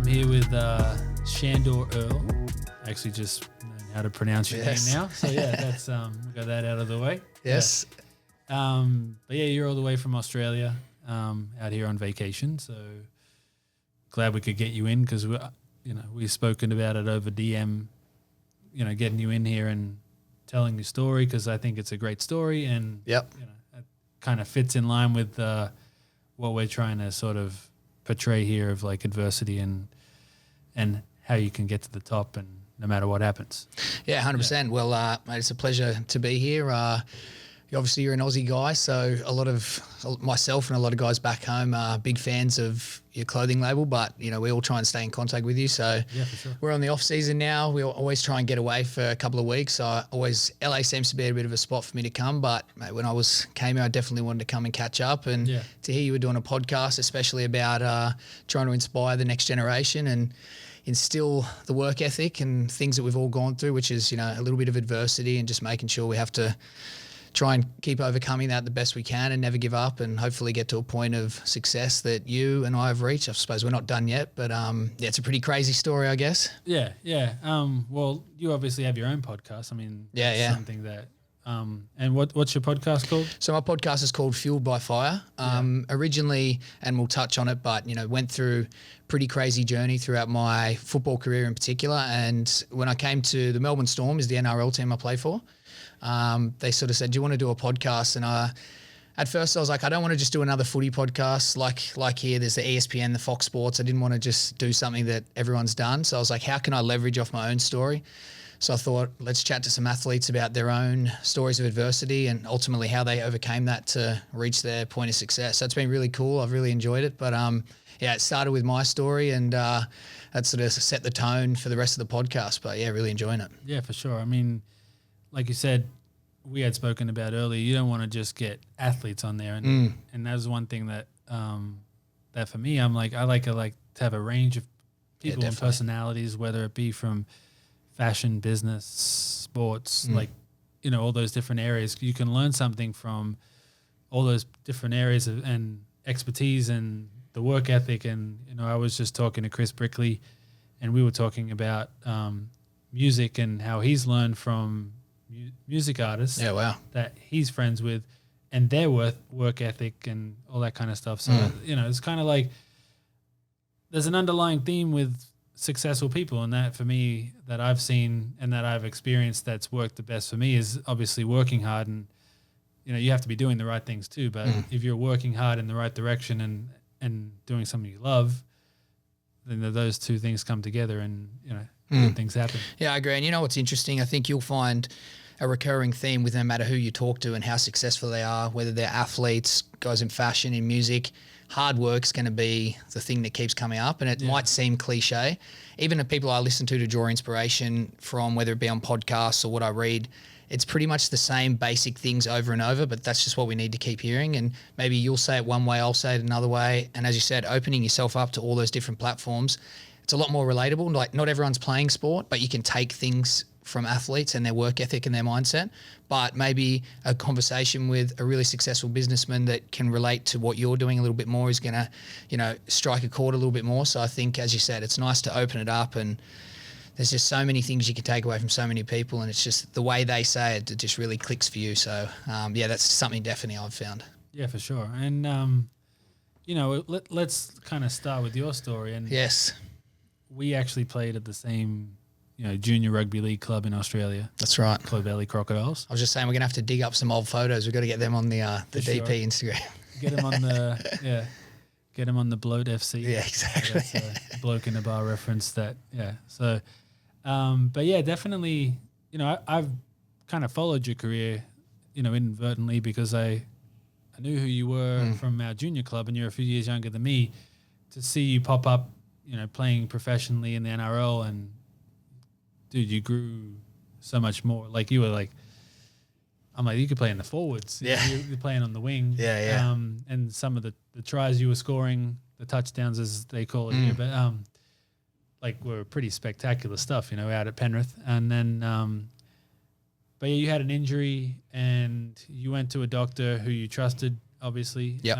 I'm here with Sandor Earl. I actually just learned how to pronounce your name now. So yeah, that's we got that out of the way. Yes. But yeah, you're all the way from Australia, out here on vacation. So glad we could get you in because we've spoken about it over DM. Getting you in here and telling your story because I think it's a great story and Yep. It kind of fits in line with what we're trying to sort of portray here of like adversity and how you can get to the top and no matter what happens. Yeah, 100%. Well, mate, it's a pleasure to be here. Obviously, you're an Aussie guy, so a lot of myself and a lot of guys back home are big fans of your clothing label, but, we all try and stay in contact with you. So Yeah, for sure. we're on the off season now. We always try and get away for a couple of weeks. So LA seems to be a bit of a spot for me to come, but mate, when I came here, I definitely wanted to come and catch up and to hear you were doing a podcast, especially about trying to inspire the next generation and instill the work ethic and things that we've all gone through, which is, a little bit of adversity and just making sure we have to try and keep overcoming that the best we can and never give up and hopefully get to a point of success that you and I have reached. I suppose we're not done yet, but it's a pretty crazy story, I guess. Yeah. Well, you obviously have your own podcast. I mean, something that and what's your podcast called? So my podcast is called Fueled by Fire. Originally, and we'll touch on it, but went through pretty crazy journey throughout my football career in particular. And when I came to the Melbourne Storm, is the NRL team I play for, they sort of said, "Do you want to do a podcast?" And at first I was like, I don't want to just do another footy podcast like here. There's the ESPN, the Fox Sports. I didn't want to just do something that everyone's done. So I was like, how can I leverage off my own story? So I thought, let's chat to some athletes about their own stories of adversity and ultimately how they overcame that to reach their point of success. So it's been really cool. I've really enjoyed it. But it started with my story and that sort of set the tone for the rest of the podcast. But yeah, really enjoying it. Yeah, for sure. I mean, like you said, we had spoken about earlier, you don't want to just get athletes on there. And that was one thing that that for me, I'm like, I like to have a range of people and personalities, whether it be from fashion, business, sports, all those different areas. You can learn something from all those different areas and expertise and the work ethic. And, I was just talking to Chris Brickley and we were talking about music and how he's learned from music artists that he's friends with and their work ethic and all that kind of stuff. So, it's kind of like there's an underlying theme with successful people, and that for me that I've seen and that I've experienced that's worked the best for me is obviously working hard, and you have to be doing the right things too, but if you're working hard in the right direction and doing something you love, then those two things come together and good things happen. Yeah, I agree. And what's interesting, I think you'll find a recurring theme with no matter who you talk to and how successful they are, whether they're athletes, guys in fashion, in music, hard work's going to be the thing that keeps coming up. And it might seem cliche. Even the people I listen to draw inspiration from, whether it be on podcasts or what I read, it's pretty much the same basic things over and over, but that's just what we need to keep hearing. And maybe you'll say it one way, I'll say it another way. And as you said, opening yourself up to all those different platforms, it's a lot more relatable. Like, not everyone's playing sport, but you can take things from athletes and their work ethic and their mindset, but maybe a conversation with a really successful businessman that can relate to what you're doing a little bit more is going to, strike a chord a little bit more. So I think, as you said, it's nice to open it up, and there's just so many things you can take away from so many people, and it's just the way they say it, it just really clicks for you. So that's something definitely I've found. Yeah, for sure. And, let's kind of start with your story. And yes, we actually played at the same junior rugby league club in Australia. That's right. Clovelly Crocodiles. I was just saying we're going to have to dig up some old photos. We've got to get them on the DP Instagram. Get them on the Bloat FC. Yeah, exactly. So that's a bloke in the bar reference that, So, but yeah, definitely, I've kind of followed your career, inadvertently because I knew who you were from our junior club, and you're a few years younger than me. To see you pop up, playing professionally in the NRL, and dude, you grew so much more. Like, you were like, I'm like, you could play in the forwards. Yeah. You're playing on the wing. Yeah. And some of the tries you were scoring, the touchdowns as they call it here, but were pretty spectacular stuff, out at Penrith. And then, but yeah, you had an injury and you went to a doctor who you trusted, obviously. Yep.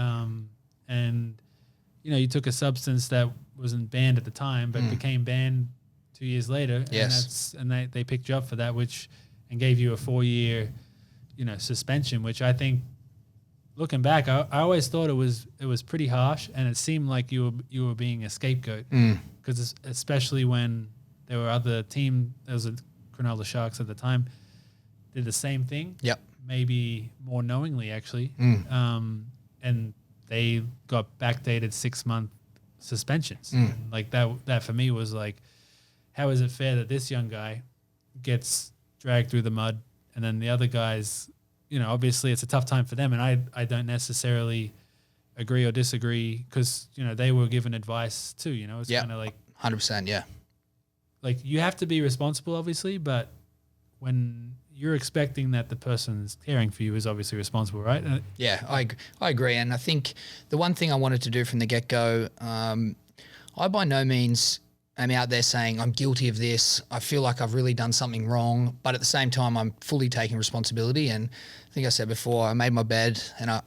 And, you took a substance that wasn't banned at the time, but became banned 2 years later. Yes. And they picked you up for that, and gave you a 4-year, suspension, which I think, looking back, I always thought it was pretty harsh, and it seemed like you were being a scapegoat, because especially when there were other team, there was a Cronulla Sharks at the time, did the same thing. Yep. Maybe more knowingly, actually. And they got backdated 6-month suspensions. And like that for me was like, how is it fair that this young guy gets dragged through the mud, and then the other guys, obviously it's a tough time for them, and I don't necessarily agree or disagree, because they were given advice too. It's kind of like 100%. Yeah. Like, you have to be responsible, obviously, but when you're expecting that the person's caring for you is obviously responsible, right? Yeah, I agree. And I think the one thing I wanted to do from the get-go, I by no means am out there saying I'm guilty of this. I feel like I've really done something wrong, but at the same time, I'm fully taking responsibility. And I think I said before, I made my bed and I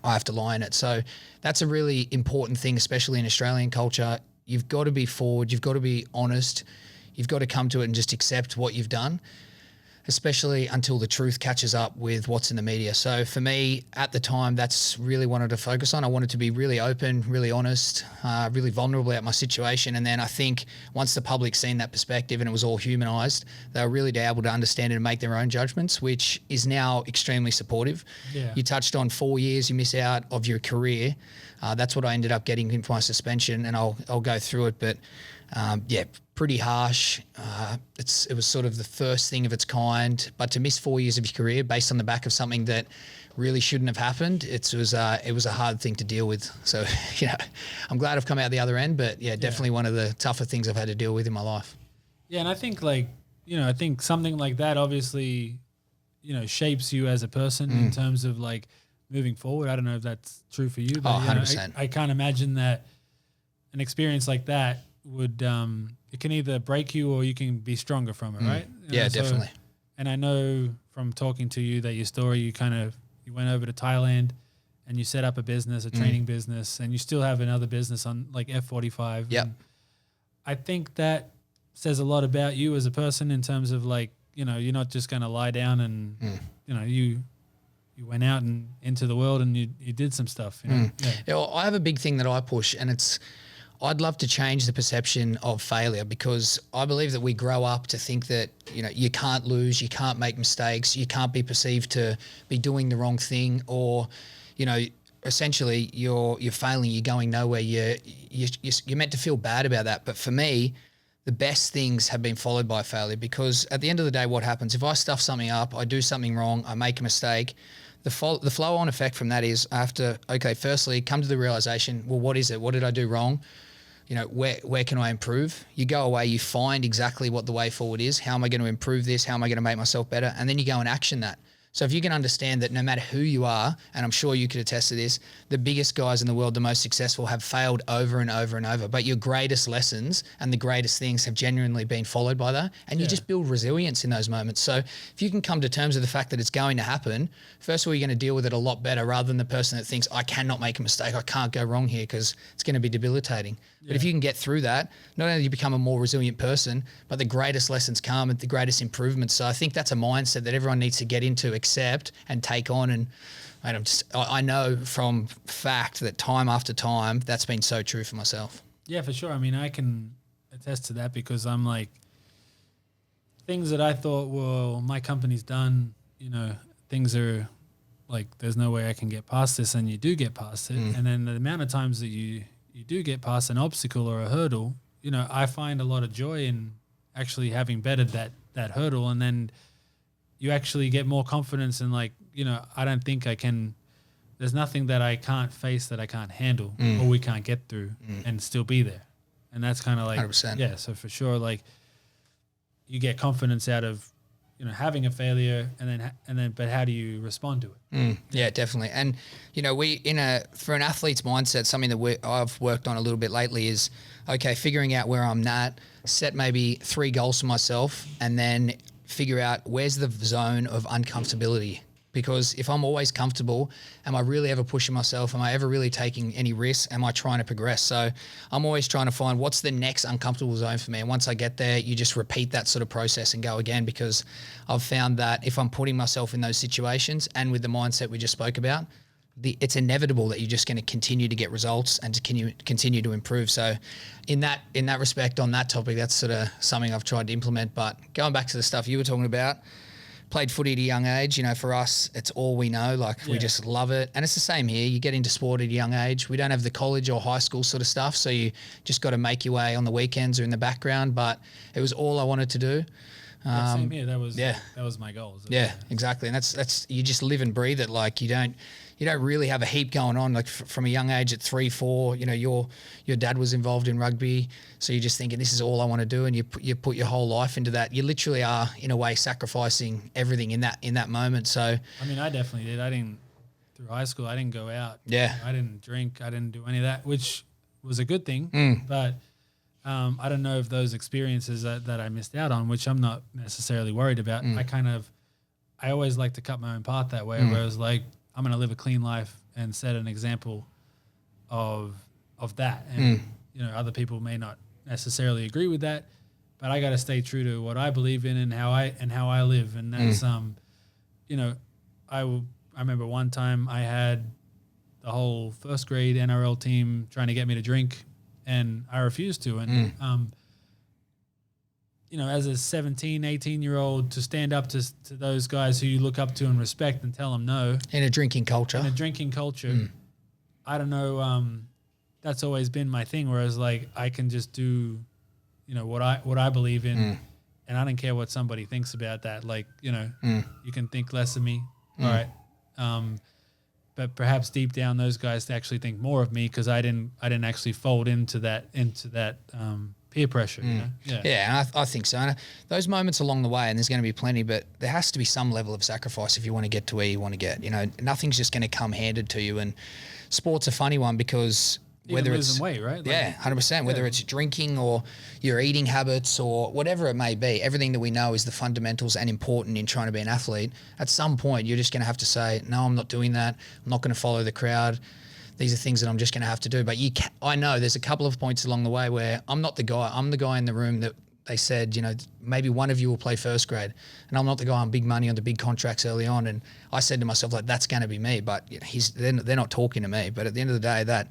have to lie in it. So that's a really important thing, especially in Australian culture. You've got to be forward. You've got to be honest. You've got to come to it and just accept what you've done, especially until the truth catches up with what's in the media. So for me, at the time, that's really wanted to focus on. I wanted to be really open, really honest, really vulnerable about my situation. And then I think once the public seen that perspective and it was all humanised, they were really able to understand it and make their own judgments, which is now extremely supportive. Yeah. You touched on 4 years you miss out of your career. That's what I ended up getting in my suspension, and I'll go through it. But pretty harsh. It was sort of the first thing of its kind, but to miss 4 years of your career based on the back of something that really shouldn't have happened, it was a hard thing to deal with. So, I'm glad I've come out the other end, but definitely one of the tougher things I've had to deal with in my life. Yeah, and I think I think something like that obviously, shapes you as a person in terms of like moving forward. I don't know if that's true for you, but 100%. I can't imagine that an experience like that would it can either break you or you can be stronger from it, right? Definitely. And I know from talking to you that your story, you went over to Thailand and you set up a business, a training business, and you still have another business on like F45. Yep. And I think that says a lot about you as a person in terms of like, you're not just going to lie down and, you went out and into the world and you did some stuff. I have a big thing that I push, and I'd love to change the perception of failure, because I believe that we grow up to think that, you can't lose, you can't make mistakes, you can't be perceived to be doing the wrong thing, or, essentially you're failing, you're going nowhere, you're meant to feel bad about that. But for me, the best things have been followed by failure, because at the end of the day, what happens if I stuff something up, I do something wrong, I make a mistake, the flow-on effect from that is I have to, firstly, come to the realization, well, what is it? What did I do wrong? Where can I improve? You go away, you find exactly what the way forward is. How am I going to improve this? How am I going to make myself better? And then you go and action that. So if you can understand that no matter who you are, and I'm sure you could attest to this, the biggest guys in the world, the most successful, have failed over and over and over. But your greatest lessons and the greatest things have genuinely been followed by that. And you just build resilience in those moments. So if you can come to terms with the fact that it's going to happen, first of all, you're going to deal with it a lot better, rather than the person that thinks, I cannot make a mistake, I can't go wrong here, because it's going to be debilitating. But if you can get through that, not only do you become a more resilient person, but the greatest lessons come and the greatest improvements. So I think that's a mindset that everyone needs to get into, accept and take on. And I know from fact that time after time, that's been so true for myself. Yeah, for sure. I mean, I can attest to that, because I'm like, things that I thought, well, my company's done, things are like, there's no way I can get past this, and you do get past it. And then the amount of times that you do get past an obstacle or a hurdle, I find a lot of joy in actually having bettered that hurdle. And then you actually get more confidence in like, I don't think I can, there's nothing that I can't face that I can't handle or we can't get through and still be there. And that's kind of like, 100%. Yeah. So for sure, like you get confidence out of, having a failure and then, but how do you respond to it? Yeah, definitely. And, for an athlete's mindset, something that I've worked on a little bit lately is, figuring out where I'm at, set maybe 3 goals for myself, and then figure out where's the zone of uncomfortability. because if I'm always comfortable, am I really ever pushing myself? Am I ever really taking any risks? Am I trying to progress? So I'm always trying to find what's the next uncomfortable zone for me. And once I get there, you just repeat that sort of process and go again, because I've found that if I'm putting myself in those situations and with the mindset we just spoke about, it's inevitable that you're just going to continue to get results and to continue to improve. So in that respect, on that topic, that's sort of something I've tried to implement. But going back to the stuff you were talking about, played footy at a young age. You know, for us, it's all we know. Like, we just love it. And it's the same here. You get into sport at a young age. We don't have the college or high school sort of stuff, so you just got to make your way on the weekends or in the background. But it was all I wanted to do. Same here. That was my goal. Yeah, exactly. And that's you just live and breathe it. Like, you don't really have a heap going on. Like, from a young age at 3, 4, you know, your dad was involved in rugby, so you're just thinking, this is all I want to do, and you put your whole life into that. You literally are, in a way, sacrificing everything in that moment. So I mean, I definitely did. Through high school, I didn't go out. Yeah, I didn't drink. I didn't do any of that, which was a good thing. But I don't know if those experiences that I missed out on, which I'm not necessarily worried about. I always like to cut my own path that way, where I was like, I'm going to live a clean life and set an example of that. And, you know, other people may not necessarily agree with that, but I got to stay true to what I believe in and how I live. And that's, you know, I remember one time I had the whole first grade NRL team trying to get me to drink, and I refused to. And, you know, as a 17, 18-year-old, to stand up to those guys who you look up to and respect and tell them no. In a drinking culture. I don't know. That's always been my thing, where I was like, I can just do, you know, what I believe in, and I don't care what somebody thinks about that. Like, you know, you can think less of me. All right. But perhaps deep down, those guys actually think more of me, because I didn't actually fold into that peer pressure. You know? Yeah, and I think so. And those moments along the way, and there's going to be plenty, but there has to be some level of sacrifice if you want to get to where you want to get. You know, nothing's just going to come handed to you. And sport's a funny one, because whether it's weight, right? Like, 100%. Whether it's drinking or your eating habits or whatever it may be, everything that we know is the fundamentals and important in trying to be an athlete. At some point, you're just going to have to say, no, I'm not doing that. I'm not going to follow the crowd. These are things that I'm just going to have to do. But I know there's a couple of points along the way where I'm not the guy. I'm the guy in the room that they said, you know, maybe one of you will play first grade, and I'm not the guy on big money on the big contracts early on. And I said to myself, like, that's going to be me. But you know, they're not talking to me. But at the end of the day, that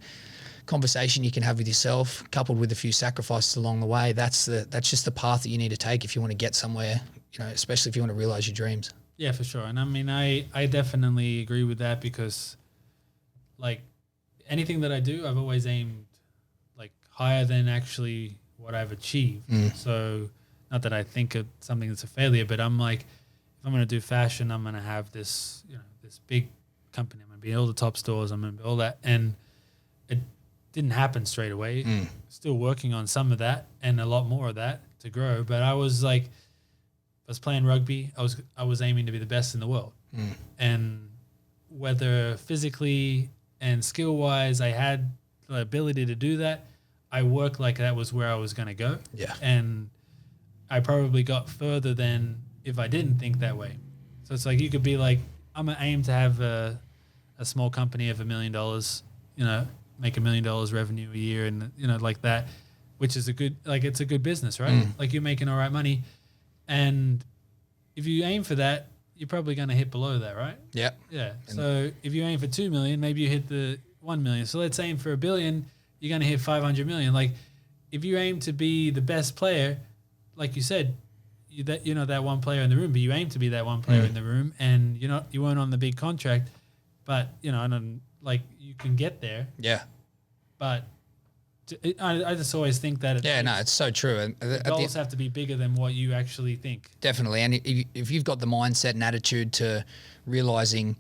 conversation you can have with yourself, coupled with a few sacrifices along the way, that's just the path that you need to take if you want to get somewhere, you know, especially if you want to realize your dreams. Yeah, for sure. And I mean, I definitely agree with that, because, like, anything that I do, I've always aimed, like, higher than actually what I've achieved. So, not that I think of something that's a failure, but I'm like, if I'm going to do fashion, I'm going to have this, you know, this big company. I'm going to be in all the top stores. I'm going to be all that. And it didn't happen straight away. Still working on some of that and a lot more of that to grow. But I was like, I was playing rugby. I was aiming to be the best in the world. And whether physically and skill-wise I had the ability to do that, I worked like that was where I was going to go. Yeah. And I probably got further than if I didn't think that way. So it's like, you could be like, I'm going to aim to have a small company of $1 million, you know, make $1 million revenue a year, and, you know, like that, which is it's a good business, right? Like, you're making all right money. And if you aim for that, you're probably going to hit below that, right? Yeah. Yeah. So if you aim for 2 million, maybe you hit the 1 million. So let's aim for $1 billion, you're going to hit 500 million. Like, if you aim to be the best player, like you said, you're not that one player in the room, but you aim to be that one player in the room, and you weren't on the big contract, but, you know, and like, you can get there. Yeah. But I just always think that it's so true. And the goals have to be bigger than what you actually think. Definitely. And if you've got the mindset and attitude to realizing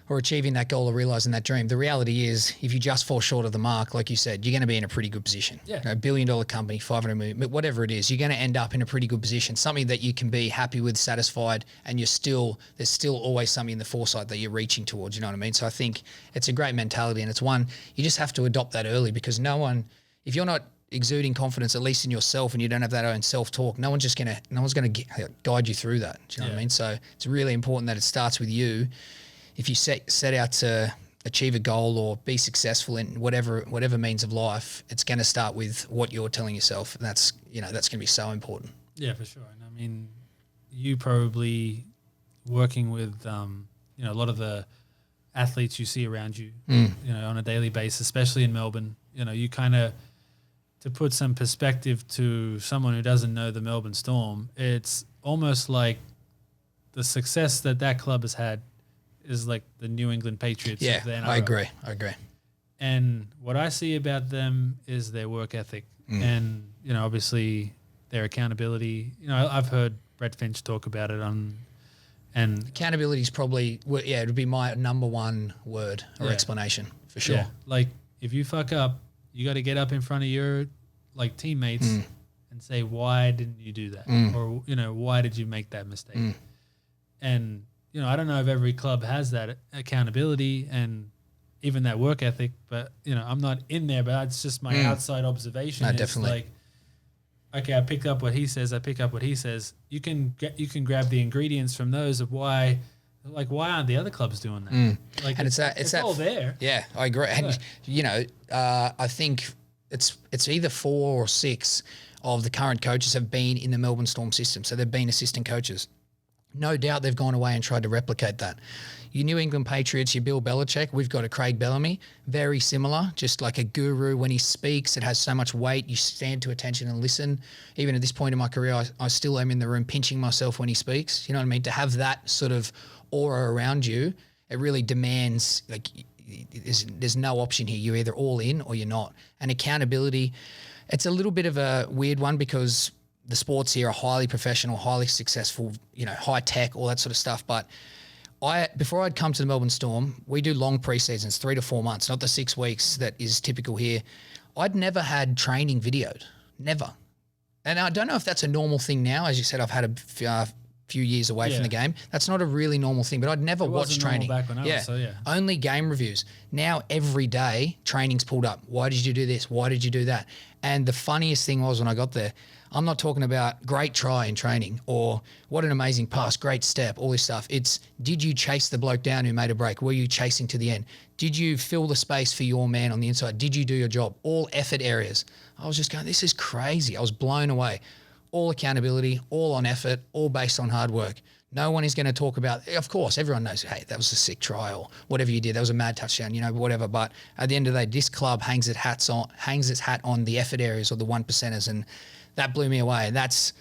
or achieving that goal or realizing that dream, the reality is, if you just fall short of the mark, like you said, you're going to be in a pretty good position. Yeah. You know, $1 billion company, 500 million, whatever it is, you're going to end up in a pretty good position, something that you can be happy with, satisfied, and there's still always something in the foresight that you're reaching towards, you know what I mean? So I think it's a great mentality, and it's one, you just have to adopt that early, because if you're not exuding confidence, at least in yourself, and you don't have that own self-talk, no one's going to guide you through that. Do you know what I mean? So it's really important that it starts with you. If you set out to achieve a goal or be successful in whatever means of life, it's going to start with what you're telling yourself. And that's going to be so important. Yeah, for sure. And I mean, you probably working with, a lot of the athletes you see around you, on a daily basis, especially in Melbourne, you kind of, to put some perspective to someone who doesn't know the Melbourne Storm, it's almost like the success that club has had is like the New England Patriots. Yeah, of the NRL. I agree. And what I see about them is their work ethic and, obviously their accountability. I've heard Brett Finch talk about it and accountability is probably, it would be my number one word or explanation for sure. Yeah. Like if you fuck up, you got to get up in front of your teammates and say, why didn't you do that? Or, why did you make that mistake? And, I don't know if every club has that accountability and even that work ethic, but, I'm not in there, but it's just my outside observation. No, it's definitely. like, okay, I pick up what he says. You can grab the ingredients from those of why aren't the other clubs doing that? Like, and it's all there. Yeah, I agree. And I think it's either 4 or 6 of the current coaches have been in the Melbourne Storm system, so they've been assistant coaches. No doubt they've gone away and tried to replicate that. Your New England Patriots, your Bill Belichick, we've got a Craig Bellamy, very similar, just like a guru. When he speaks, it has so much weight. You stand to attention and listen. Even at this point in my career, I still am in the room pinching myself when he speaks. You know what I mean? To have that sort of aura around you, it really demands, like, there's no option here. You're either all in or you're not. And accountability, it's a little bit of a weird one because the sports here are highly professional, highly successful, high tech, all that sort of stuff. But before I'd come to the Melbourne Storm, we do long pre-seasons, 3 to 4 months, not the 6 weeks that is typical here. I'd never had training videoed, never. And I don't know if that's a normal thing now. As you said, I've had a few years away from the game. That's not a really normal thing, but I'd never watched training. Back when I was, so only game reviews. Now every day training's pulled up. Why did you do this? Why did you do that? And the funniest thing was when I got there, I'm not talking about great try in training or what an amazing pass, great step, all this stuff. It's, did you chase the bloke down who made a break? Were you chasing to the end? Did you fill the space for your man on the inside? Did you do your job? All effort areas. I was just going, this is crazy. I was blown away. All accountability, all on effort, all based on hard work. No one is going to talk about, of course, everyone knows, hey, that was a sick try or whatever you did. That was a mad touchdown, whatever. But at the end of the day, this club hangs its hat on the effort areas or the 1%ers. And that blew me away. That's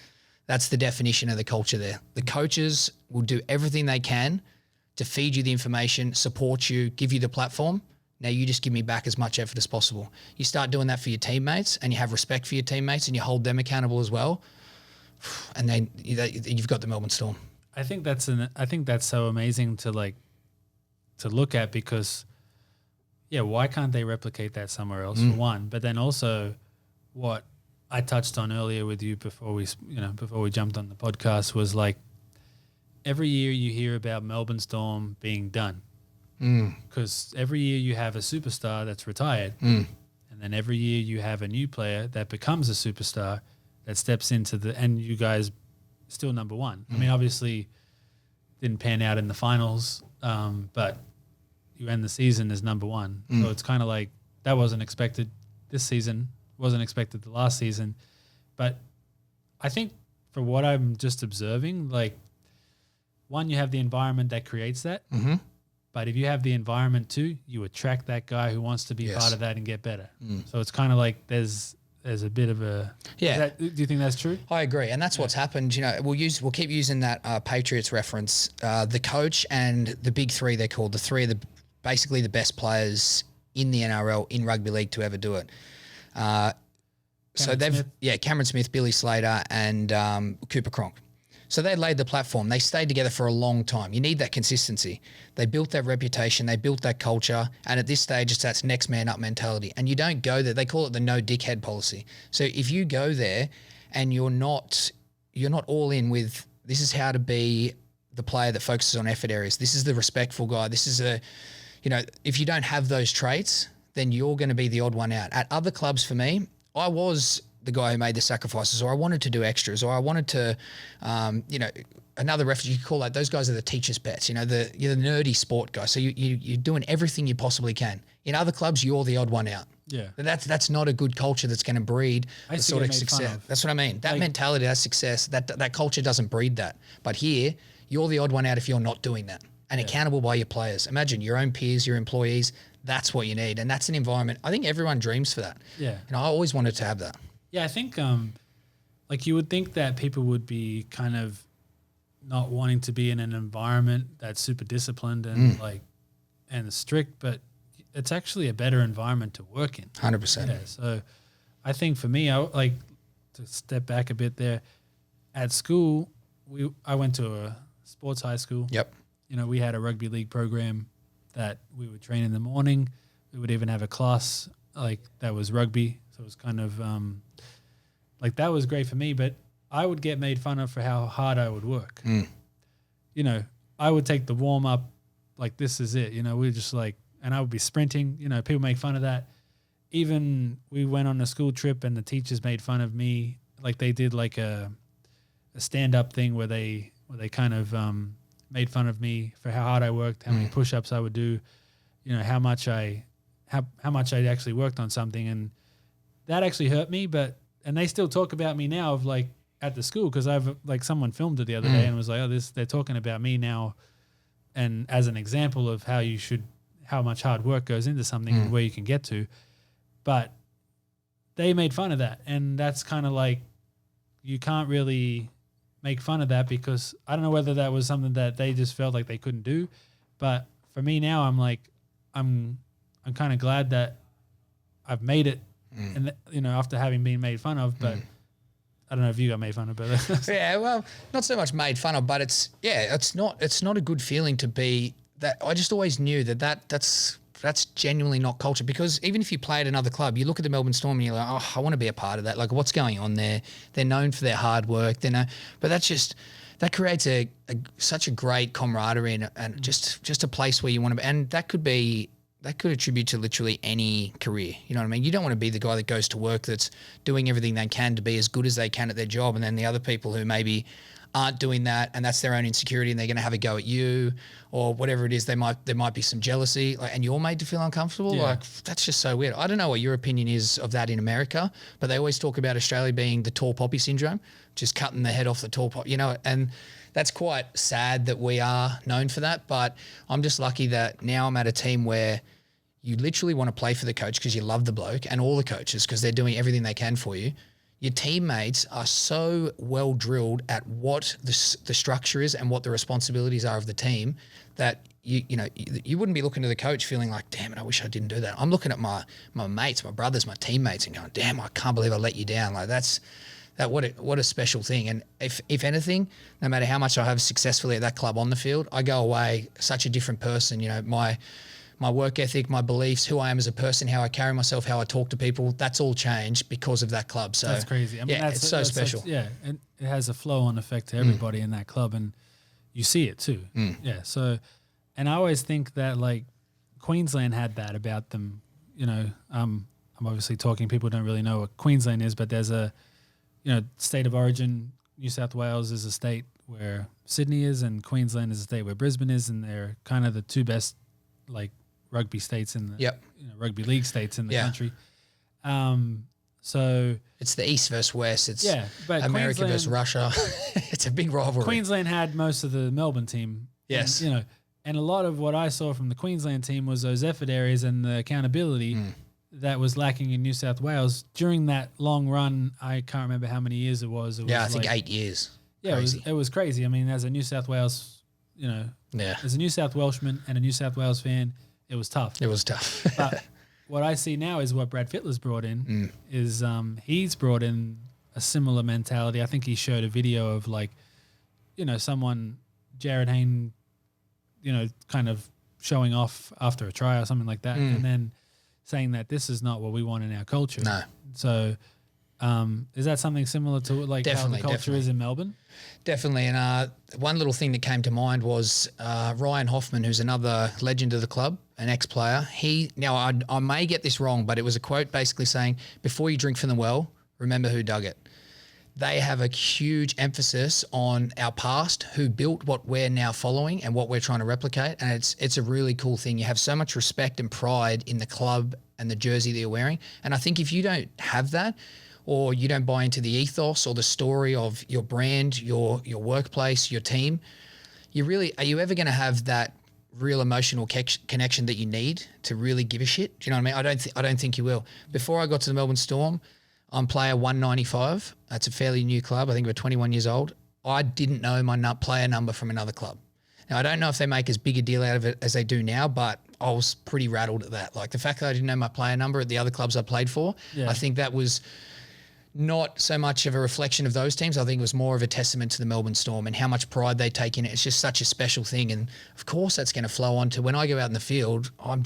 the definition of the culture there. The coaches will do everything they can to feed you the information, support you, give you the platform. Now you just give me back as much effort as possible. You start doing that for your teammates and you have respect for your teammates and you hold them accountable as well. And then you've got the Melbourne Storm. I think that's so amazing to look at because, why can't they replicate that somewhere else for one? But then also, what I touched on earlier with you before we jumped on the podcast was like every year you hear about Melbourne Storm being done because every year you have a superstar that's retired, and then every year you have a new player that becomes a superstar that steps into and you guys still number one. I mean, obviously didn't pan out in the finals, but you end the season as number one. So it's kind of like that wasn't expected this season, wasn't expected the last season. But I think for what I'm just observing, like one, you have the environment that creates that. But if you have the environment too, you attract that guy who wants to be part of that and get better. So it's kind of like there's a bit of a do you think that's true? I agree, and that's what's happened. We'll keep using that Patriots reference. The coach and the big three, they're called the three of basically the best players in the NRL in rugby league to ever do it. Cameron Smith, Billy Slater, and Cooper Cronk. So they laid the platform. They stayed together for a long time. You need that consistency. They built that reputation. They built that culture. And at this stage, it's that next man up mentality. And you don't go there. They call it the no dickhead policy. So if you go there and you're not all in with this is how to be the player that focuses on effort areas. This is the respectful guy. This is if you don't have those traits, then you're going to be the odd one out. At other clubs for me, I was the guy who made the sacrifices, or I wanted to do extras, or I wanted to, another reference, you could call that, those guys are the teacher's pets, you're the nerdy sport guy. So you're doing everything you possibly can. In other clubs, you're the odd one out. Yeah. But that's not a good culture that's going to breed the sort of made fun success. of. That's what I mean. That mentality, that success, that culture doesn't breed that. But here, you're the odd one out if you're not doing that. And accountable by your players. Imagine your own peers, your employees. That's what you need. And that's an environment. I think everyone dreams for that. Yeah. And I always wanted to have that. Yeah, I think you would think that people would be kind of not wanting to be in an environment that's super disciplined and and strict, but it's actually a better environment to work in. 100%. Yeah. So I think for me, I like to step back a bit there. At school, I went to a sports high school. Yep. We had a rugby league program that we would train in the morning. We would even have a class that was rugby. So it was kind of that was great for me, but I would get made fun of for how hard I would work. I would take the warm up like this is it. We just and I would be sprinting. People make fun of that. Even we went on a school trip and the teachers made fun of me. Like they did a stand up thing where they kind of made fun of me for how hard I worked, how many push ups I would do, how much I actually worked on something, and that actually hurt me. And they still talk about me now of at the school, because I've someone filmed it the other day and was like, they're talking about me now, and as an example of how much hard work goes into something and where you can get to. But they made fun of that, and that's kind of you can't really make fun of that, because I don't know whether that was something that they just felt like they couldn't do. But for me now, I'm kind of glad that I've made it, and after having been made fun of. But I don't know if you got made fun of, but yeah, well, not so much made fun of, but it's not a good feeling to be that. I just always knew that's genuinely not culture, because even if you play at another club, you look at the Melbourne Storm and you're like, oh, I want to be a part of that. Like, what's going on there? They're known for their hard work. But that creates such a great camaraderie and just a place where you want to be. And that could attribute to literally any career. You know what I mean? You don't want to be the guy that goes to work that's doing everything they can to be as good as they can at their job, and then the other people who maybe aren't doing that, and that's their own insecurity, and they're going to have a go at you or whatever it is. There might be some jealousy, and you're made to feel uncomfortable. Yeah. That's just so weird. I don't know what your opinion is of that in America, but they always talk about Australia being the tall poppy syndrome, just cutting the head off the tall poppy, and that's quite sad that we are known for that. But I'm just lucky that now I'm at a team where you literally want to play for the coach because you love the bloke, and all the coaches because they're doing everything they can for you. Your teammates are so well drilled at what the structure is and what the responsibilities are of the team that you wouldn't be looking to the coach feeling like, damn it, I wish I didn't do that. I'm looking at my mates, my brothers, my teammates, and going, damn, I can't believe I let you down. What a special thing. And if anything, no matter how much I have successfully at that club on the field, I go away such a different person. My work ethic, my beliefs, who I am as a person, how I carry myself, how I talk to people, that's all changed because of that club. So that's crazy. I mean, it's so special. And it has a flow-on effect to everybody in that club, and you see it too. Yeah. So, and I always think that Queensland had that about them. I'm obviously talking. People don't really know what Queensland is, but there's a, state of origin. New South Wales is a state where Sydney is, and Queensland is a state where Brisbane is, and they're kind of the two best rugby states in the rugby league states in the country. So it's the East versus West. It's but America versus Russia. It's a big rivalry. Queensland had most of the Melbourne team. Yes. And a lot of what I saw from the Queensland team was those effort areas and the accountability that was lacking in New South Wales during that long run. I can't remember how many years it was. I think 8 years. Yeah, it was crazy. I mean, as a New South Wales, as a New South Welshman and a New South Wales fan, it was tough. It was tough. But what I see now is what Brad Fittler's brought in is he's brought in a similar mentality. I think he showed a video of someone, Jared Hayne, kind of showing off after a try or something like that, and then saying that this is not what we want in our culture. No. So Is that something similar to like Definitely, how the culture is in Melbourne? Definitely. And one little thing that came to mind was Ryan Hoffman, who's another legend of the club, an ex-player. I may get this wrong, but it was a quote basically saying, before you drink from the well, remember who dug it. They have a huge emphasis on our past, who built what we're now following and what we're trying to replicate. And it's a really cool thing. You have so much respect and pride in the club and the jersey that you're wearing. And I think if you don't have that, or you don't buy into the ethos or the story of your brand, your workplace, your team, are you ever going to have that real emotional connection that you need to really give a shit? Do you know what I mean? I don't think you will. Before I got to the Melbourne Storm, I'm player 195. That's a fairly new club. I think we're 21 years old. I didn't know my player number from another club. Now, I don't know if they make as big a deal out of it as they do now, but I was pretty rattled at that. Like the fact that I didn't know my player number at the other clubs I played for, I think that was not so much of a reflection of those teams. I think it was more of a testament to the Melbourne Storm and how much pride they take in it. It's just such a special thing. And of course that's going to flow on to when I go out in the field, I'm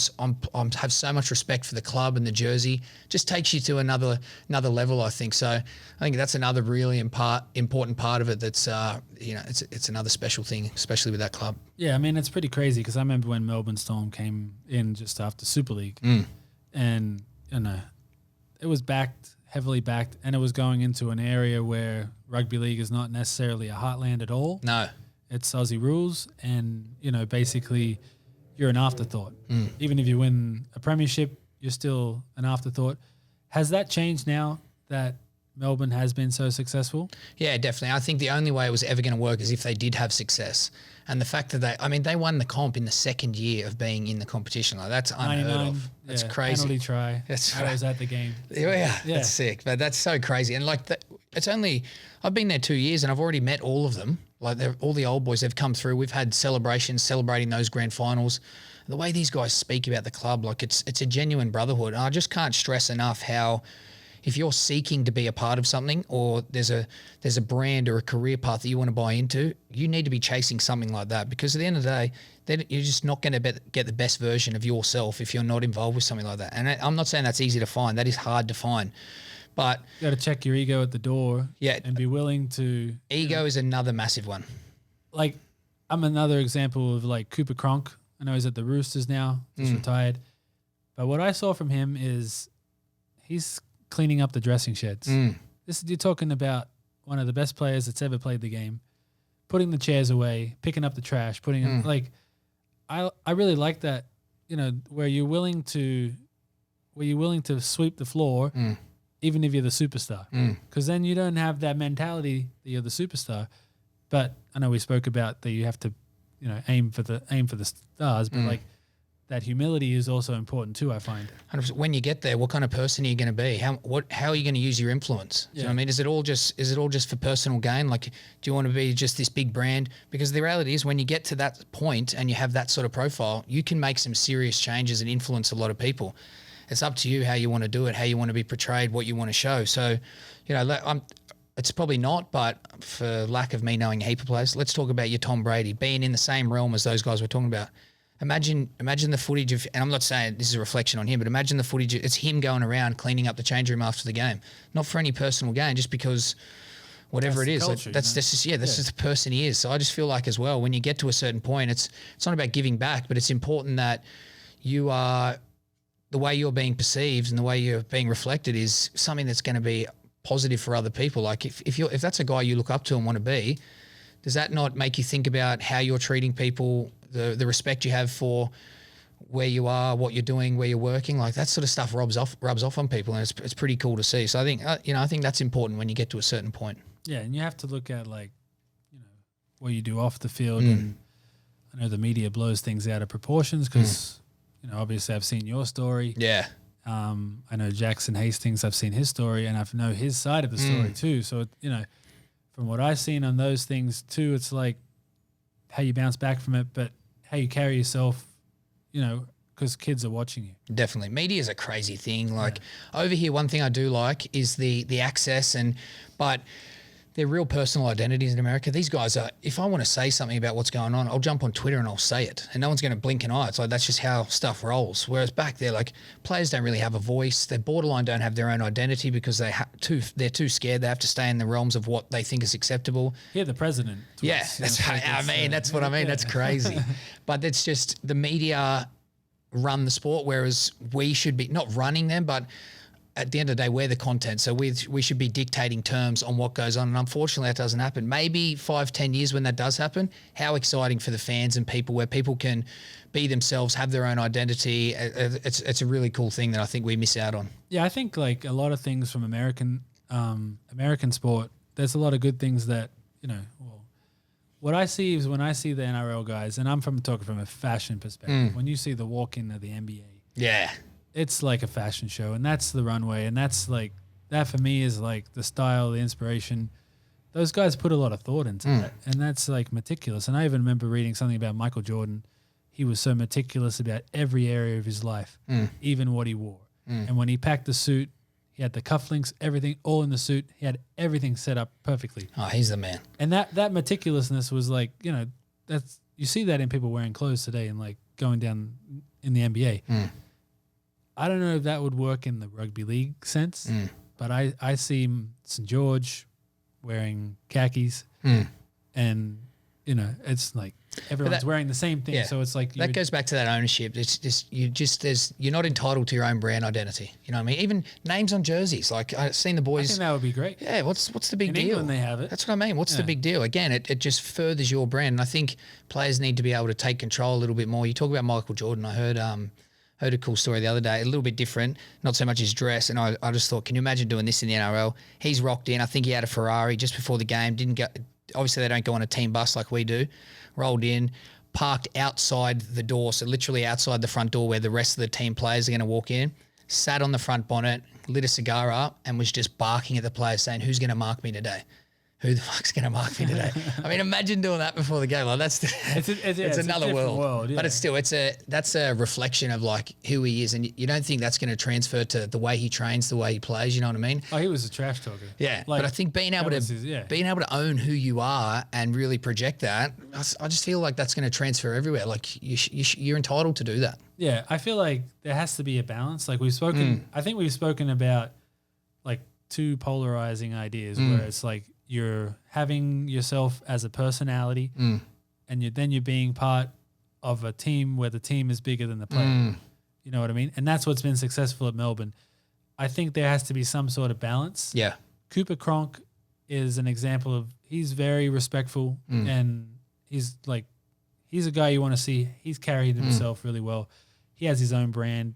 have so much respect for the club and the jersey. Just takes you to another level, I think. So I think that's another really important part of it. That's, it's another special thing, especially with that club. Yeah. I mean, it's pretty crazy because I remember when Melbourne Storm came in just after Super League and, it was heavily backed, and it was going into an area where rugby league is not necessarily a heartland at all. No. It's Aussie rules, and, basically you're an afterthought. Even if you win a premiership, you're still an afterthought. Has that changed now that Melbourne has been so successful? Yeah, definitely. I think the only way it was ever going to work is if they did have success. And the fact that they won the comp in the second year of being in the competition. Like that's unheard of. That's crazy. Penalty try. That's right. I was at the game. Yeah, that's sick. But that's so crazy. And I've been there 2 years and I've already met all of them. Like all the old boys, they've come through. We've had celebrations celebrating those grand finals. The way these guys speak about the club, like it's a genuine brotherhood. And I just can't stress enough how, if you're seeking to be a part of something, or there's a brand or a career path that you want to buy into, you need to be chasing something like that, because at the end of the day, then you're just not going to get the best version of yourself if you're not involved with something like that. And I'm not saying that's easy to find. That is hard to find. But you got to check your ego at the door, and be willing to. Ego is another massive one. Like, I'm another example of like Cooper Cronk. I know he's at the Roosters now, just retired. But what I saw from him is he's cleaning up the dressing sheds. You're talking about one of the best players that's ever played the game, putting the chairs away, picking up the trash, putting them, like, I really like that, where you're willing to sweep the floor, even if you're the superstar, because then you don't have that mentality that you're the superstar. But I know we spoke about that you have to, aim for the stars, but like, that humility is also important too, I find. 100%. When you get there, what kind of person are you going to be? How are you going to use your influence? Do you know what I mean? Is it all just for personal gain? Like, do you want to be just this big brand? Because the reality is, when you get to that point and you have that sort of profile, you can make some serious changes and influence a lot of people. It's up to you how you want to do it, how you want to be portrayed, what you want to show. So, it's probably not, but for lack of me knowing a heap of players, let's talk about your Tom Brady being in the same realm as those guys we're talking about. Imagine the footage of, and I'm not saying this is a reflection on him, but imagine the footage. It's him going around cleaning up the change room after the game, not for any personal gain, just because whatever it is, culture, that's just the person he is. So I just feel like as well, when you get to a certain point, it's not about giving back, but it's important that you are, the way you're being perceived and the way you're being reflected is something that's going to be positive for other people. Like if that's a guy you look up to and want to be, does that not make you think about how you're treating people, the respect you have for where you are, what you're doing, where you're working? Like that sort of stuff rubs off on people, and it's pretty cool to see. So I think I think that's important when you get to a certain point. Yeah, and you have to look at what you do off the field, and I know the media blows things out of proportions because obviously I've seen your story. Yeah. I know Jackson Hastings. I've seen his story, and I know his side of the story too. So from what I've seen on those things too, it's like how you bounce back from it, but how you carry yourself, because kids are watching you. Definitely. Media is a crazy thing. Like over here, one thing I do like is the access, but they're real personal identities in America. These guys are, if I want to say something about what's going on, I'll jump on Twitter and I'll say it. And no one's going to blink an eye. It's like, that's just how stuff rolls. Whereas back there, like, players don't really have a voice. They borderline don't have their own identity because they're too scared. They have to stay in the realms of what they think is acceptable. Yeah, the president. Yeah, that's what I mean. That's crazy. But it's just the media run the sport, whereas we should be not running them, but at the end of the day, we're the content. So we should be dictating terms on what goes on. And unfortunately, that doesn't happen. Maybe 5-10 years when that does happen, how exciting for the fans and people, where people can be themselves, have their own identity. It's a really cool thing that I think we miss out on. Yeah, I think like a lot of things from American sport, there's a lot of good things that, well, what I see is when I see the NRL guys, and I'm talking from a fashion perspective, when you see the walk-in of the NBA. Yeah. It's like a fashion show, and that's the runway, and that's like that for me is like the style, the inspiration. Those guys put a lot of thought into that, and that's like meticulous. And I even remember reading something about Michael Jordan. He was so meticulous about every area of his life, even what he wore. And when he packed the suit, he had the cufflinks, everything, all in the suit. He had everything set up perfectly. Oh, he's the man. And that meticulousness was like, that's you see that in people wearing clothes today and like going down in the NBA. I don't know if that would work in the rugby league sense, but I see St. George wearing khakis and, it's like everyone's wearing the same thing. Yeah, so it's like that goes back to that ownership. It's just you're not entitled to your own brand identity. You know what I mean? Even names on jerseys. Like I've seen the boys. I think that would be great. Yeah. What's the big deal? In England they have it. That's what I mean. What's the big deal? Again, it just furthers your brand. And I think players need to be able to take control a little bit more. You talk about Michael Jordan. I heard a cool story the other day, a little bit different, not so much his dress. And I just thought, can you imagine doing this in the NRL? He's rocked in. I think he had a Ferrari just before the game. Obviously, they don't go on a team bus like we do. Rolled in, parked outside the door, so literally outside the front door where the rest of the team players are going to walk in, sat on the front bonnet, lit a cigar up, and was just barking at the players saying, who's going to mark me today? Who the fuck's going to mark me today? I mean, imagine doing that before the game. Like it's another world. Yeah. But it's still, that's a reflection of like who he is. And you don't think that's going to transfer to the way he trains, the way he plays. You know what I mean? Oh, he was a trash talker. Yeah. Like, but I think being able to own who you are and really project that, I just feel like that's going to transfer everywhere. Like you're entitled to do that. Yeah. I feel like there has to be a balance. Like I think we've spoken about like two polarizing ideas where it's like, you're having yourself as a personality and you're being part of a team where the team is bigger than the player. You know what I mean? And that's what's been successful at Melbourne. I think there has to be some sort of balance. Yeah. Cooper Cronk is an example of he's very respectful and he's a guy you want to see. He's carried himself really well. He has his own brand,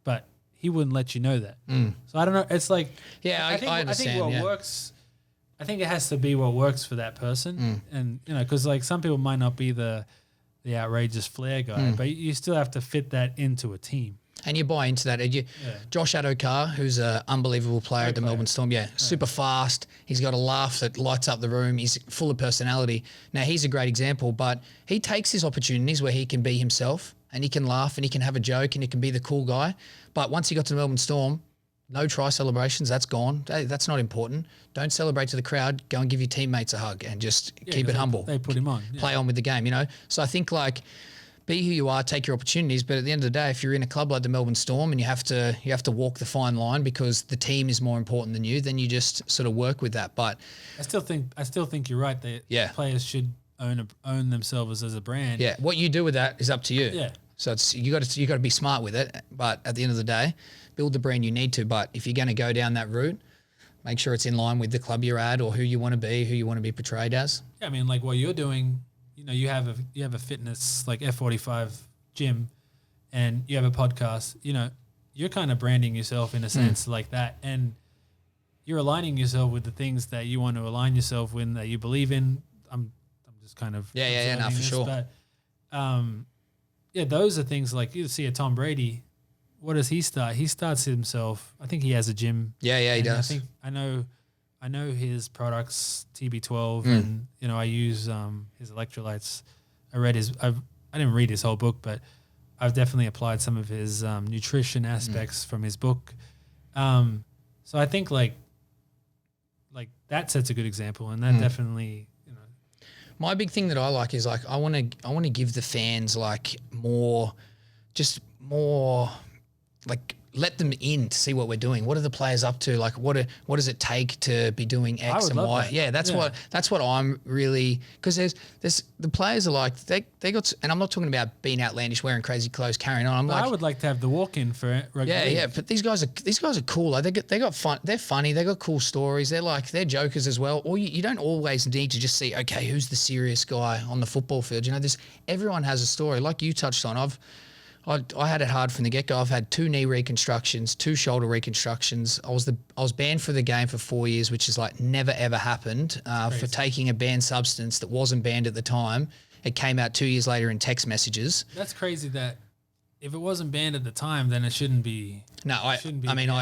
but he wouldn't let you know that. So I don't know. It's like, I understand. I think what works, I think it has to be what works for that person. And, because like some people might not be the outrageous flair guy, but you still have to fit that into a team. And you buy into that. Josh Adokar, who's an unbelievable player at the Melbourne Storm, super fast. He's got a laugh that lights up the room. He's full of personality. Now, he's a great example, but he takes his opportunities where he can be himself and he can laugh and he can have a joke and he can be the cool guy. But once he got to the Melbourne Storm, no try celebrations. That's gone. That's not important. Don't celebrate to the crowd. Go and give your teammates a hug and just keep it humble. They put him on. Play on with the game, So I think like be who you are, take your opportunities. But at the end of the day, if you're in a club like the Melbourne Storm and you have to walk the fine line because the team is more important than you, then you just sort of work with that. But I still think you're right that players should own themselves as a brand. Yeah, what you do with that is up to you. Yeah. So you got to be smart with it. But at the end of the day, build the brand you need to. But if you're going to go down that route, make sure it's in line with the club you're at or who you want to be, who you want to be portrayed as. Yeah, I mean, like what you're doing, you have a fitness like F45 gym, and you have a podcast. You're kind of branding yourself in a sense like that, and you're aligning yourself with the things that you want to align yourself with, that you believe in. I'm just kind of no, for sure. But those are things like you see a Tom Brady. What does he start? He starts himself. I think he has a gym. Yeah, he does. I know his products, TB12, and I use his electrolytes. I didn't read his whole book, but I've definitely applied some of his nutrition aspects from his book. So I think like like that sets a good example, and that definitely, you know. My big thing that I like is like I want to give the fans like more like let them in to see what we're doing. What are the players up to? Like what does it take to be doing X and Y? That. Yeah, that's what I'm really, because there's the players are like they got, and I'm not talking about being outlandish, wearing crazy clothes, carrying on. I would like to have the walk-in for rugby league. Yeah, but these guys are cool. Like they got fun. They're funny. They got cool stories. They're jokers as well. Or you don't always need to just see, okay, who's the serious guy on the football field? You know, everyone has a story. Like you touched on, I had it hard from the get-go. I've had 2 knee reconstructions, 2 shoulder reconstructions. I was banned for the game for 4 years, which is like never ever happened for taking a banned substance that wasn't banned at the time. It came out 2 years later in text messages. That's crazy that if it wasn't banned at the time, then it shouldn't be. No, I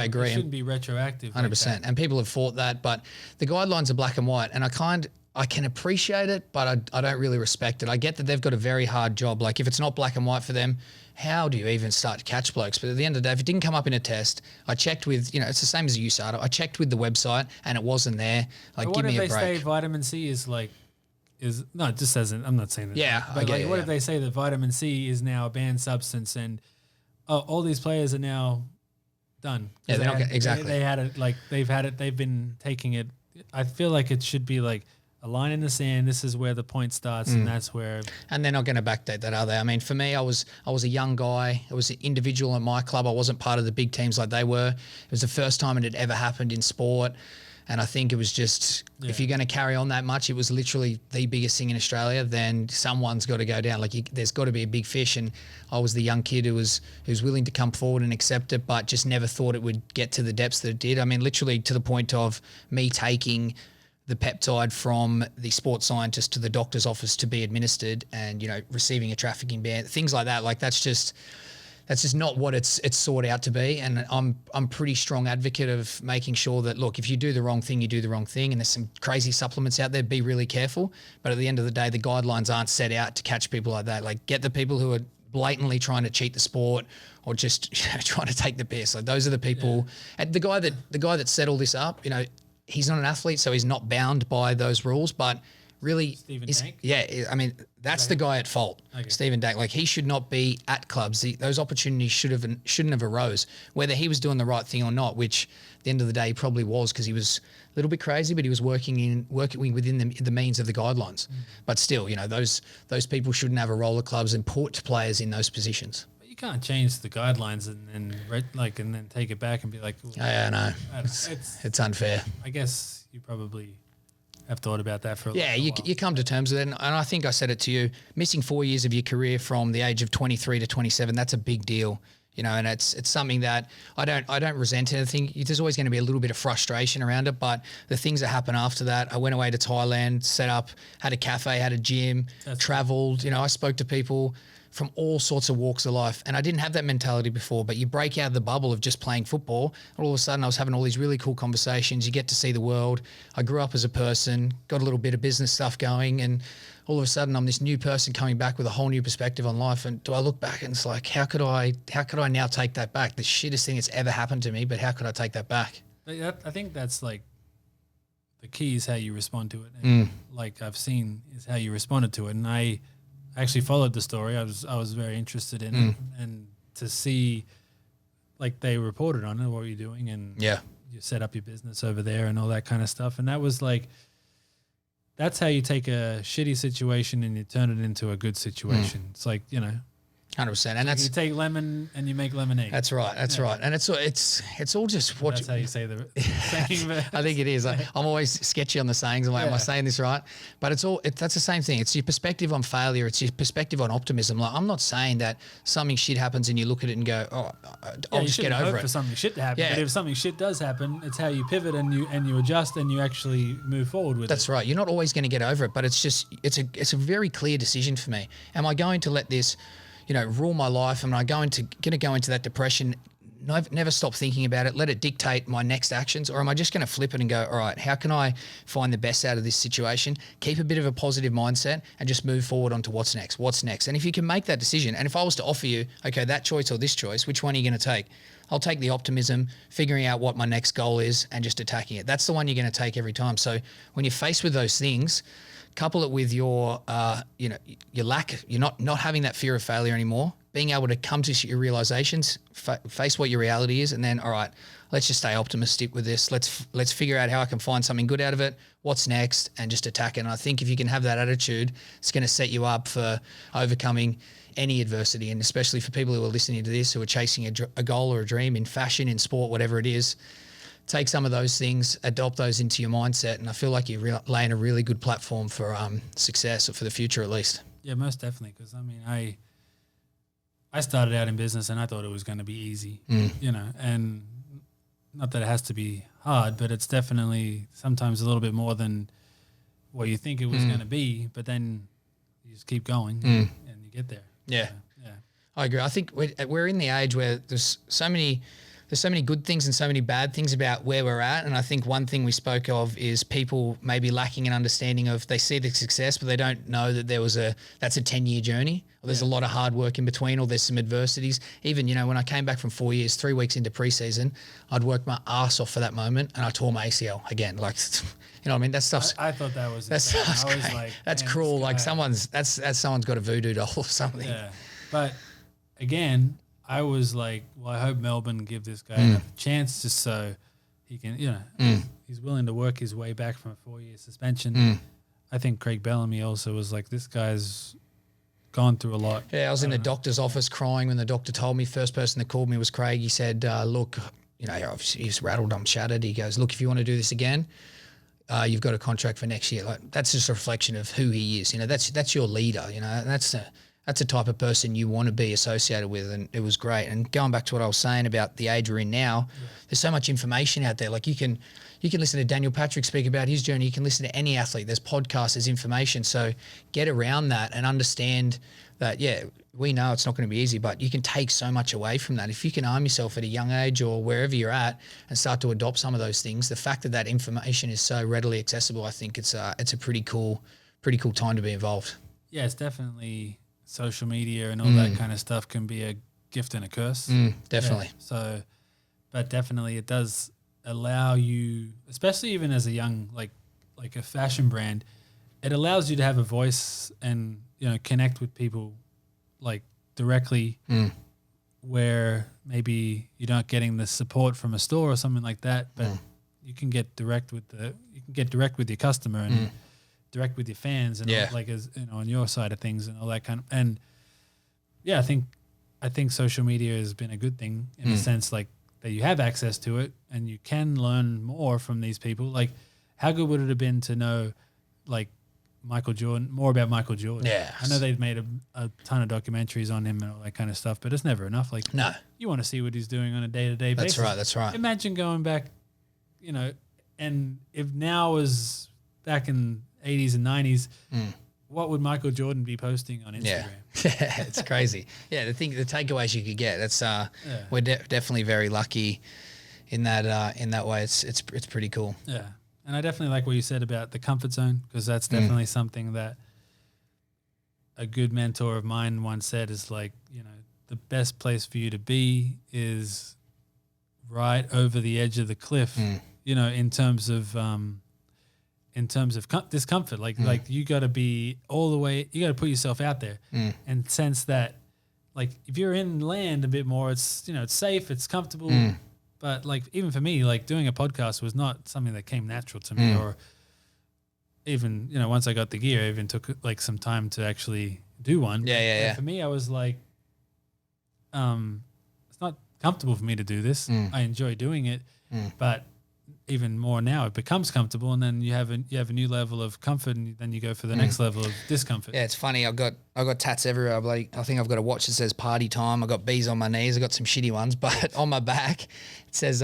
agree. It shouldn't be retroactive. 100%. Like and people have fought that, but the guidelines are black and white, and I can appreciate it, but I don't really respect it. I get that they've got a very hard job. Like if it's not black and white for them, how do you even start to catch blokes? But at the end of the day, if it didn't come up in a test, I checked with, it's the same as a USADA. I checked with the website and it wasn't there. Like, give me a break. What if they say vitamin C is no, it just doesn't. I'm not saying that. Yeah, but what if they say that vitamin C is now a banned substance and all these players are now done? Yeah, exactly. They had it, like they've had it. They've been taking it. I feel like it should be like a line in the sand. This is where the point starts, and that's where. And they're not going to backdate that, are they? I mean, for me, I was a young guy. I was an individual in my club. I wasn't part of the big teams like they were. It was the first time it had ever happened in sport, and I think it was just if you're going to carry on that much, it was literally the biggest thing in Australia. Then someone's got to go down. Like there's got to be a big fish, and I was the young kid who was willing to come forward and accept it, but just never thought it would get to the depths that it did. I mean, literally to the point of me taking the peptide from the sports scientist to the doctor's office to be administered, and receiving a trafficking ban, things like that. Like that's just not what it's sought out to be. And I'm pretty strong advocate of making sure that, look, if you do the wrong thing, you do the wrong thing. And there's some crazy supplements out there. Be really careful. But at the end of the day, the guidelines aren't set out to catch people like that. Like get the people who are blatantly trying to cheat the sport or just trying to take the piss. Like those are the people. Yeah. And the guy that set all this up, he's not an athlete, so he's not bound by those rules, but really, Dank? Yeah, I mean, that's the guy at fault, Stephen Dank. Like he should not be at clubs. Those opportunities shouldn't have arose, whether he was doing the right thing or not, which at the end of the day, he probably was, because he was a little bit crazy, but he was working within the means of the guidelines. But still, those people shouldn't have a role at clubs and put players in those positions. You can't change the guidelines and then take it back and be like, yeah, no, it's unfair. I guess you probably have thought about that for a while. Yeah, you come to terms with it, and I think I said it to you. Missing 4 years of your career from the age of 23 to 27, that's a big deal. And it's something that I don't resent anything. There's always going to be a little bit of frustration around it, but the things that happen after that, I went away to Thailand, set up, had a cafe, had a gym, traveled. I spoke to people from all sorts of walks of life, and I didn't have that mentality before. But you break out of the bubble of just playing football, and all of a sudden I was having all these really cool conversations. You get to see the world. I grew up as a person, got a little bit of business stuff going, and all of a sudden I'm this new person coming back with a whole new perspective on life. And do I look back and it's like, how could I now take that back? The shittest thing that's ever happened to me, but how could I take that back? I think that's like the key is how you respond to it. And like I've seen is how you responded to it. And I actually followed the story. I was very interested in it, and to see like they reported on it, what you're doing, and you set up your business over there and all that kind of stuff. And that was like, that's how you take a shitty situation and you turn it into a good situation. It's like, 100%, and that's you take lemon and you make lemonade. That's right. That's right, and it's all just what. That's how you say the saying. I think it is. I'm always sketchy on the sayings. I'm like, am I saying this right? But that's the same thing. It's your perspective on failure. It's your perspective on optimism. Like I'm not saying that something shit happens and you look at it and go, oh, I'll just get over it. For something shit to happen. Yeah. But if something shit does happen, it's how you pivot and you adjust and you actually move forward with it. That's right. You're not always going to get over it, but it's a very clear decision for me. Am I going to let this rule my life? Am I going to go into that depression, never stop thinking about it, let it dictate my next actions? Or am I just going to flip it and go, all right, how can I find the best out of this situation, keep a bit of a positive mindset and just move forward onto what's next? And if you can make that decision, and if I was to offer you, okay, that choice or this choice, which one are you going to take? I'll take the optimism, figuring out what my next goal is and just attacking it. That's the one you're going to take every time. So when you're faced with those things, couple it with your, your lack, you're not having that fear of failure anymore, being able to come to your realizations, face what your reality is, and then, all right, let's just stay optimistic with this. Let's figure out how I can find something good out of it. What's next, and just attack it. And I think if you can have that attitude, it's going to set you up for overcoming any adversity. And especially for people who are listening to this, who are chasing a goal or a dream in fashion, in sport, whatever it is, take some of those things, adopt those into your mindset. And I feel like you're laying a really good platform for success, or for the future at least. Yeah, most definitely. Because I mean, I started out in business and I thought it was going to be easy, and not that it has to be hard, but it's definitely sometimes a little bit more than what you think it was going to be. But then you just keep going and you get there. Yeah. Yeah. I agree. I think we're in the age where there's so many good things and so many bad things about where we're at. And I think one thing we spoke of is people maybe lacking an understanding of, they see the success, but they don't know that that's a 10-year journey, or there's a lot of hard work in between, or there's some adversities. Even, when I came back from 4 years, 3 weeks into preseason, I'd worked my ass off for that moment and I tore my ACL again. Like, what I mean? That stuff's, I thought that was, that stuff's I was great. like, that's man, cruel. Like someone's got a voodoo doll or something. Yeah. But again, I was like, well, I hope Melbourne give this guy another chance, just so he can, he's willing to work his way back from a 4-year suspension. I think Craig Bellamy also was like, this guy's gone through a lot. Yeah, I was in the doctor's office crying when the doctor told me. First person that called me was Craig. He said, look, obviously he's rattled, I'm shattered. He goes, look, if you want to do this again, you've got a contract for next year. Like, that's just a reflection of who he is. That's your leader. That's the type of person you want to be associated with, and it was great. And going back to what I was saying about the age we're in now, there's so much information out there. Like you can listen to Daniel Patrick speak about his journey. You can listen to any athlete. There's podcasts, there's information. So get around that and understand that, we know it's not going to be easy, but you can take so much away from that. If you can arm yourself at a young age or wherever you're at and start to adopt some of those things, the fact that information is so readily accessible, I think it's a pretty cool time to be involved. Yeah, it's definitely social media and all that kind of stuff can be a gift and a curse. Definitely. Yeah, so, but definitely it does allow you, especially even as a young, like a fashion brand, it allows you to have a voice and, connect with people like directly where maybe you're not getting the support from a store or something like that, but you can get direct with your customer and direct with your fans and all, on your side of things and all that kind of, and I think social media has been a good thing in the sense like that you have access to it and you can learn more from these people. Like, how good would it have been to know like more about Michael Jordan? Yeah. I know they've made a ton of documentaries on him and all that kind of stuff, but it's never enough. Like, no, you want to see what he's doing on a day-to-day basis. That's right. Imagine going back, and if now was back in 80s and 90s, what would Michael Jordan be posting on Instagram? Yeah, it's crazy. Yeah, the takeaways you could get. That's we're definitely very lucky in that way. It's pretty cool. Yeah, and I definitely like what you said about the comfort zone, because that's definitely something that a good mentor of mine once said is like, the best place for you to be is right over the edge of the cliff. In terms of discomfort, like you got to be all the way, you got to put yourself out there and sense that, like, if you're in land a bit more, it's, it's safe, it's comfortable. But like, even for me, like doing a podcast was not something that came natural to me, or even, once I got the gear, I even took like some time to actually do one. Yeah. For me, I was like, it's not comfortable for me to do this. I enjoy doing it, but even more now it becomes comfortable, and then you have a new level of comfort, and then you go for the next level of discomfort. Yeah, it's funny. I've got tats everywhere. I think I've got a watch that says party time. I've got bees on my knees. I've got some shitty ones, but on my back it says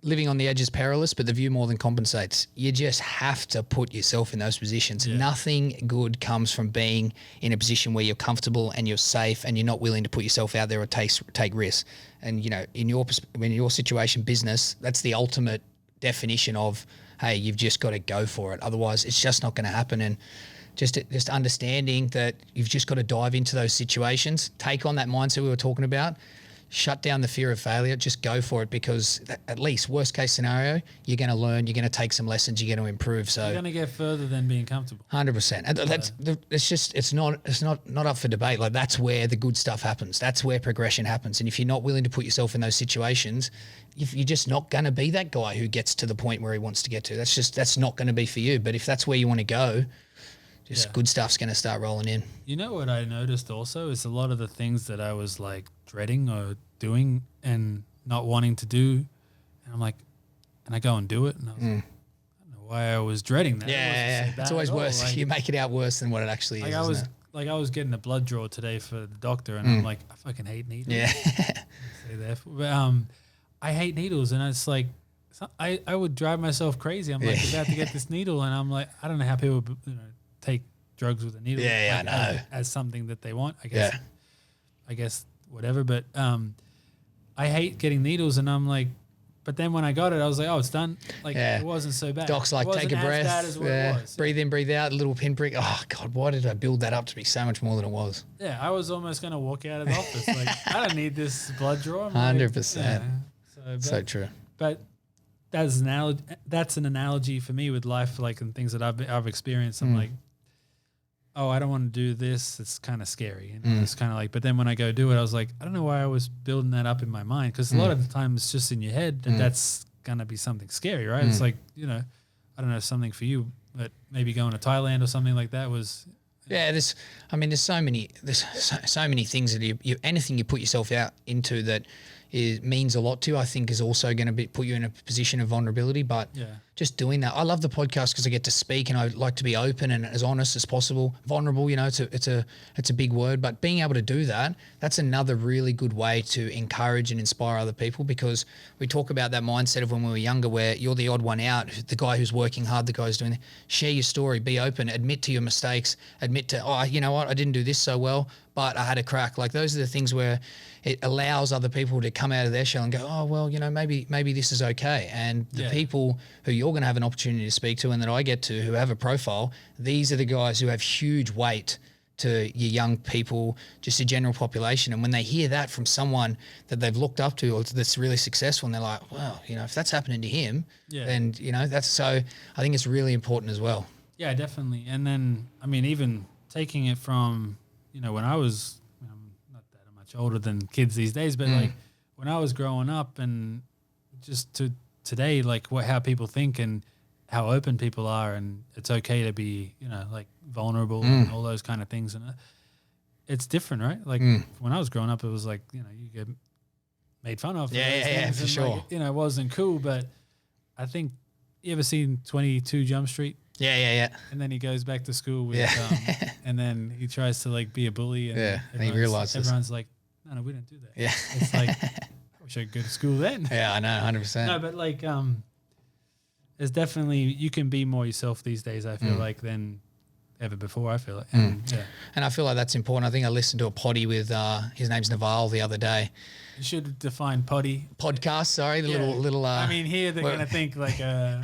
living on the edge is perilous, but the view more than compensates. You just have to put yourself in those positions. Yeah. Nothing good comes from being in a position where you're comfortable and you're safe and you're not willing to put yourself out there or take risks. And, in your situation, business, that's the ultimate definition of, hey, you've just got to go for it. Otherwise, it's just not going to happen. And just understanding that you've just got to dive into those situations, take on that mindset we were talking about. shut down the fear of failure. Just go for it, because at least worst case scenario, you're going to learn, you're going to take some lessons, you're going to improve. So you're going to get further than being comfortable. 100%. And it's not up for debate. Like, that's where the good stuff happens. That's where progression happens. And if you're not willing to put yourself in those situations, you're just not going to be that guy who gets to the point where he wants to get to. That's not going to be for you. But if that's where you want to go, good stuff's going to start rolling in. You know what I noticed also is a lot of the things that I was like dreading or doing and not wanting to do, and I'm like, and I go and do it, and I was like, I don't know why I was dreading that. Yeah. It's always worse. Like, you make it out worse than what it actually is. I was getting a blood draw today for the doctor, and I'm like, I fucking hate needles. Yeah. Say that, but I hate needles, and it's like, I would drive myself crazy. I'm like about to get this needle, and I'm like, I don't know how people take drugs with a needle. Yeah, like, I know. as something that they want. I guess whatever. But I hate getting needles, and I'm like, but then when I got it, I was like, oh, it's done. Like it wasn't so bad. Doc's like, take a breath. Bad as what it was. Breathe in, breathe out. A little pinprick. Oh God, why did I build that up to be so much more than it was? Yeah, I was almost gonna walk out of the office like, I don't need this blood draw. 100%. So true. But that's an analogy for me with life, like, and things that I've experienced. I'm like, oh, I don't want to do this. It's kind of scary. It's kind of like, but then when I go do it, I was like, I don't know why I was building that up in my mind, because a lot of the time it's just in your head, and that's gonna be something scary, right? It's like, I don't know, something for you, but maybe going to Thailand or something like that was. Yeah, there's so many things that you anything you put yourself out into that means a lot to, I think, is also going to put you in a position of vulnerability. But just doing that, I love the podcast because I get to speak, and I like to be open and as honest as possible. Vulnerable, it's a big word, but being able to do that, that's another really good way to encourage and inspire other people, because we talk about that mindset of when we were younger, where you're the odd one out, the guy who's working hard, the guy who's doing it. Share your story, be open, admit to your mistakes, admit to, oh, you know what, I didn't do this so well, but I had a crack. Like, those are the things where it allows other people to come out of their shell and go, oh, well, maybe this is okay. And the people who you're going to have an opportunity to speak to, and that I get to, who have a profile, these are the guys who have huge weight to your young people, just the general population. And when they hear that from someone that they've looked up to or that's really successful, and they're like, well, if that's happening to him, then, that's, so I think it's really important as well. Yeah, definitely. And then, I mean, even taking it from, when I was, not that much older than kids these days, but like when I was growing up, and just to today, like how people think and how open people are, and it's okay to be, like vulnerable and all those kind of things. And it's different, right? Like when I was growing up, it was like, you get made fun of. Yeah, for sure. Like, it wasn't cool, but I think, you ever seen 22 Jump Street? Yeah. And then he goes back to school with, and then he tries to like be a bully. And and he realizes. Everyone's like, no, we don't do that. Yeah. It's like, I wish I could go to school then. Yeah, I know, 100%. No, but like, there's definitely, you can be more yourself these days, I feel like, than ever before, I feel like. And I feel like that's important. I think I listened to a potty with, his name's Naval, the other day. You should define potty. Podcast, sorry, the little. I mean, here they're gonna think like a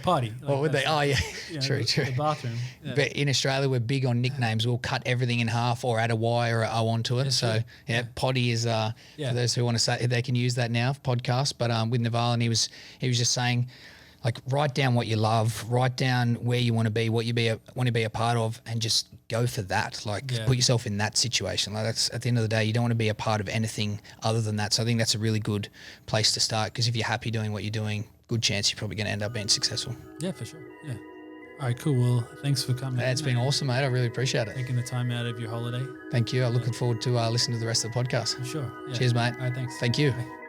potty. Like, what would they? Oh yeah, true. The bathroom. Yeah. But in Australia, we're big on nicknames. We'll cut everything in half or add a Y or an O onto it. So potty is for those who want to say, they can use that now for podcasts. But with Naval, and he was just saying, like, write down what you love, write down where you want to be, what you want to be a part of, and just go for that. Like, put yourself in that situation. Like, that's, at the end of the day, you don't want to be a part of anything other than that. So I think that's a really good place to start, because if you're happy doing what you're doing, good chance you're probably going to end up being successful. Yeah, for sure. Yeah. All right, cool. Well, thanks for coming. It's been awesome, mate. I really appreciate it. Taking the time out of your holiday. Thank you. I'm looking forward to listening to the rest of the podcast. For sure. Yeah. Cheers, mate. All right, thanks. Thank you. Bye.